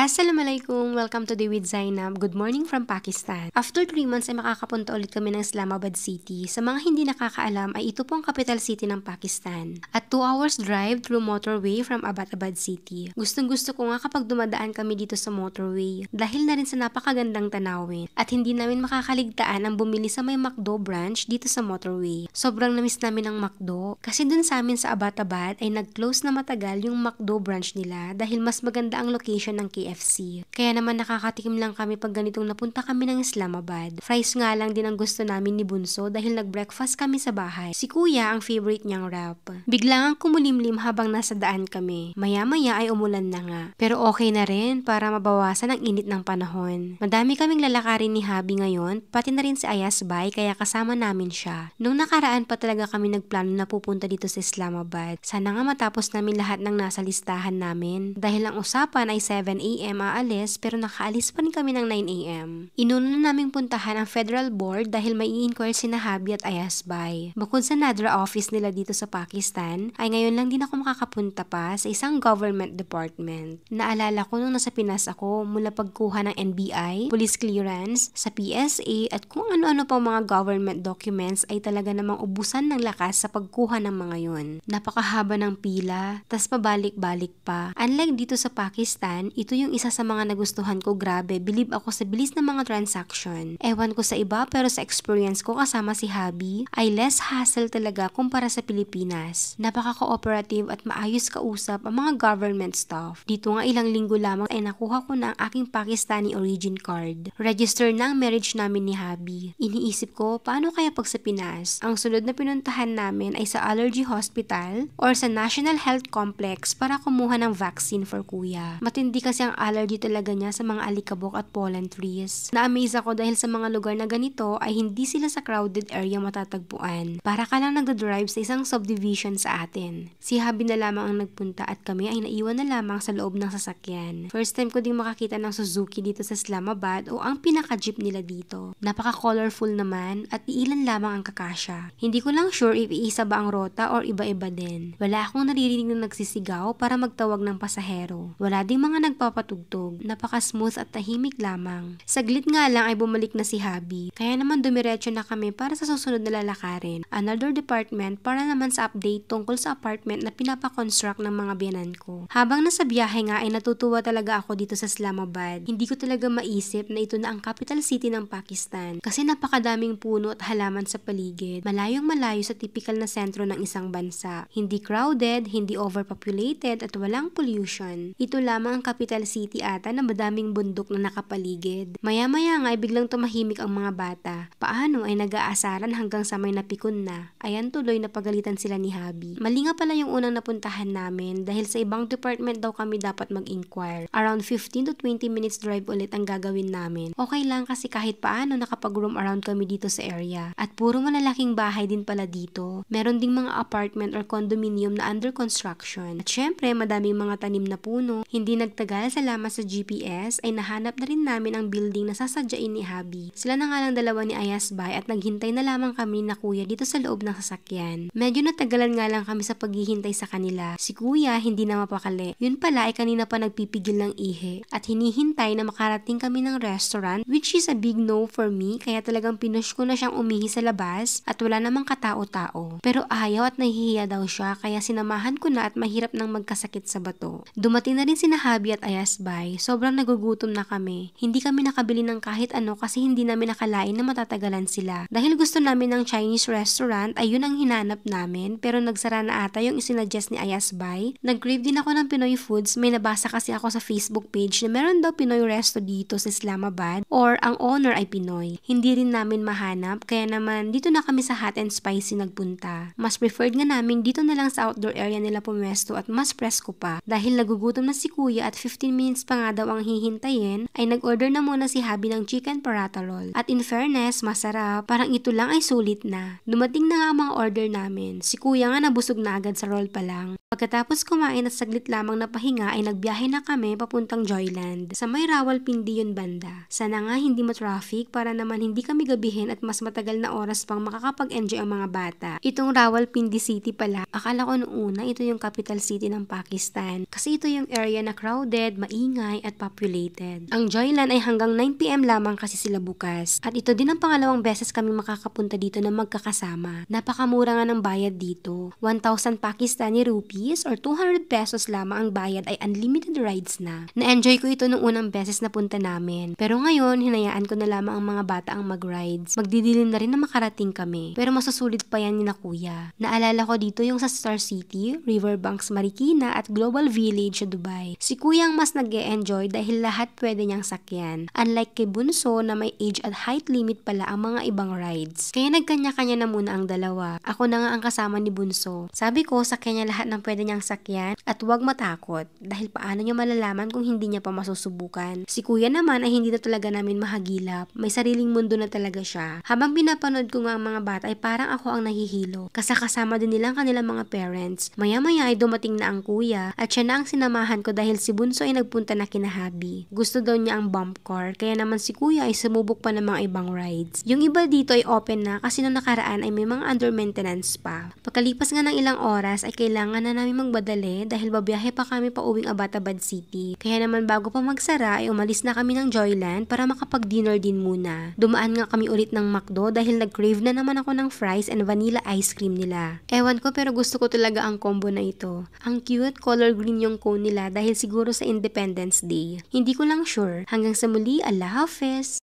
Assalamualaikum! Welcome to Day with Zainab. Good morning from Pakistan. After 3 months ay makakapunta ulit kami ng Islamabad City. Sa mga hindi nakakaalam ay ito po ang capital city ng Pakistan. At 2 hours drive through motorway from Abbottabad City. Gustong gusto ko nga kapag dumadaan kami dito sa motorway dahil na rin sa napakagandang tanawin. At hindi namin makakaligtaan ang bumili sa may McDo branch dito sa motorway. Sobrang namiss namin ang McDo kasi dun sa amin sa Abbottabad ay nag-close na matagal yung McDo branch nila dahil mas maganda ang location ng KFC. Kaya naman nakakatikim lang kami pag ganitong napunta kami ng Islamabad. Fries nga lang din ang gusto namin ni Bunso dahil nag-breakfast kami sa bahay. Si Kuya ang favorite niyang wrap. Biglang ang kumulimlim habang nasa daan kami. Maya-maya ay umulan na nga. Pero okay na rin para mabawasan ang init ng panahon. Madami kaming lalakarin ni Habi ngayon, pati na rin si Ayasbay kaya kasama namin siya. Nung nakaraan pa talaga kami nagplano na pupunta dito sa Islamabad. Sana nga matapos namin lahat ng nasa listahan namin. Dahil ang usapan ay 7 AM aalis pero nakaalis pa rin kami ng 9 AM. Inuna na naming puntahan ang Federal Board dahil may i-inquire si Habi at Ayasbay. Bukod sa NADRA office nila dito sa Pakistan, ay ngayon lang din ako makakapunta pa sa isang government department. Naalala ko nung nasa Pinas ako mula pagkuha ng NBI, police clearance, sa PSA at kung ano-ano pang mga government documents ay talaga namang ubusan ng lakas sa pagkuha ng mga yun. Napakahaba ng pila, tas pabalik-balik pa. Unlike dito sa Pakistan, ito yung isa sa mga nagustuhan ko. Grabe, believe ako sa bilis ng mga transaction. Ewan ko sa iba pero sa experience ko kasama si Habi ay less hassle talaga kumpara sa Pilipinas. Napaka-cooperative at maayos kausap ang mga government staff. Dito nga ilang linggo lamang ay nakuha ko na ang aking Pakistani origin card. Register na ang marriage namin ni Habi. Iniisip ko, paano kaya pag sa Pinas? Ang sunod na pinuntahan namin ay sa Allergy Hospital or sa National Health Complex para kumuha ng vaccine for Kuya. Matindi kasi ang allergy talaga niya sa mga alikabok at pollen trees. Na-amaze ako dahil sa mga lugar na ganito ay hindi sila sa crowded area matatagpuan. Para ka lang nagdadrive sa isang subdivision sa atin. Si Habi na lamang ang nagpunta at kami ay naiwan na lamang sa loob ng sasakyan. First time ko ding makakita ng Suzuki dito sa Islamabad o ang pinaka-jeep nila dito. Napaka-colorful naman at iilan lamang ang kakasya. Hindi ko lang sure if iisa ba ang rota or iba-iba din. Wala akong naririnig na nagsisigaw para magtawag ng pasahero. Wala ding mga nagpapatugtog. Napaka-smooth at tahimik lamang. Saglit nga lang ay bumalik na si Habi. Kaya naman dumiretso na kami para sa susunod na lalakarin. Another department para naman sa update tungkol sa apartment na pinapakonstruct ng mga biyanan ko. Habang nasa biyahe nga ay natutuwa talaga ako dito sa Islamabad. Hindi ko talaga maisip na ito na ang capital city ng Pakistan. Kasi napakadaming puno at halaman sa paligid. Malayong malayo sa typical na sentro ng isang bansa. Hindi crowded, hindi overpopulated at walang pollution. Ito lamang ang capital city ata na madaming bundok na nakapaligid. Maya-maya nga ay biglang tumahimik ang mga bata. Paano ay nag-aasaran hanggang sa may napikon na. Ayan tuloy na pagalitan sila ni Habi. Mali nga pala yung unang napuntahan namin dahil sa ibang department daw kami dapat mag-inquire. Around 15 to 20 minutes drive ulit ang gagawin namin. Okay lang kasi kahit paano nakapag-roam around kami dito sa area. At puro malalaking bahay din pala dito. Meron ding mga apartment or condominium na under construction. At syempre madaming mga tanim na puno. Hindi nagtagal salamat sa GPS ay nahanap na rin namin ang building na sasadyain ni Habi. Sila na nga lang dalawa ni Ayasbay at naghintay na lamang kami na Kuya dito sa loob ng sasakyan. Medyo natagalan nga lang kami sa paghihintay sa kanila. Si Kuya hindi na mapakali. Yun pala ay kanina pa nagpipigil ng ihi at hinihintay na makarating kami ng restaurant which is a big no for me kaya talagang pinush ko na siyang umihi sa labas at wala namang katao-tao. Pero ayaw at nahihiya daw siya kaya sinamahan ko na at mahirap nang magkasakit sa bato. Dumating na rin si Habi at Ayasbay. Sobrang nagugutom na kami. Hindi kami nakabili ng kahit ano kasi hindi namin nakalain na matatagalan sila. Dahil gusto namin ng Chinese restaurant ay yun ang hinanap namin pero nagsara na ata yung isinuggest ni Ayasbay. Nag-crave din ako ng Pinoy foods. May nabasa kasi ako sa Facebook page na meron daw Pinoy resto dito sa Islamabad or ang owner ay Pinoy. Hindi rin namin mahanap kaya naman dito na kami sa Hot and Spicy nagpunta. Mas preferred nga namin dito na lang sa outdoor area nila pumwesto at mas presko pa. Dahil nagugutom na si Kuya at 15 minutes pa nga daw ang hihintayin ay nag-order na muna si Habi ng chicken paratha roll. At in fairness, masarap. Parang ito lang ay sulit na. Dumating na nga ang mga order namin. Si Kuya nga nabusog na agad sa roll pa lang. Pagkatapos kumain at saglit lamang na pahinga ay nagbiyahe na kami papuntang Joyland. Sa may Rawalpindi yun banda. Sana nga hindi ma-traffic para naman hindi kami gabihin at mas matagal na oras pang makakapag-enjoy ang mga bata. Itong Rawalpindi City pala, akala ko noong una ito yung capital city ng Pakistan kasi ito yung area na crowded, maingay at populated. Ang Joyland ay hanggang 9 PM lamang kasi sila bukas. At ito din ang pangalawang beses kami makakapunta dito na magkakasama. Napakamura nga ng bayad dito. 1,000 Pakistani rupees or 200 pesos lamang ang bayad ay unlimited rides na. Na-enjoy ko ito nung unang beses na punta namin. Pero ngayon, hinayaan ko na lamang ang mga bata ang mag-rides. Magdidilim na rin na makarating kami. Pero masusulit pa yan ni na kuya. Naalala ko dito yung sa Star City, Riverbanks Marikina at Global Village sa Dubai. Si kuya ang mas nag-e-enjoy dahil lahat pwede niyang sakyan. Unlike kay Bunso na may age at height limit pala ang mga ibang rides. Kaya nagkanya-kanya na muna ang dalawa. Ako na nga ang kasama ni Bunso. Sabi ko, sakyan niya lahat ng pwede niyang sakyan at huwag matakot dahil paano niya malalaman kung hindi niya pa masusubukan. Si kuya naman ay hindi na talaga namin mahagilap. May sariling mundo na talaga siya. Habang pinapanood ko nga ang mga bata ay parang ako ang nahihilo. Kasama din nilang kanilang mga parents. Maya-maya ay dumating na ang kuya at siya na ang sinamahan ko dahil si Bunso ay nagpunta na kina Habi. Gusto daw niya ang bump car kaya naman si kuya ay sumubok pa ng mga ibang rides. Yung iba dito ay open na kasi nung nakaraan ay may mga under maintenance pa. Pagkalipas nga ng ilang oras ay kailangan na namin magbadali dahil babiyahe pa kami pa uwing Abbottabad City. Kaya naman bago pa magsara ay umalis na kami ng Joyland para makapag-dinner din muna. Dumaan nga kami ulit ng McDo dahil nag-crave na naman ako ng fries and vanilla ice cream nila. Ewan ko pero gusto ko talaga ang combo na ito. Ang cute, color green yung cone nila dahil siguro sa Independence Day. Hindi ko lang sure. Hanggang sa muli, Allah Hafiz!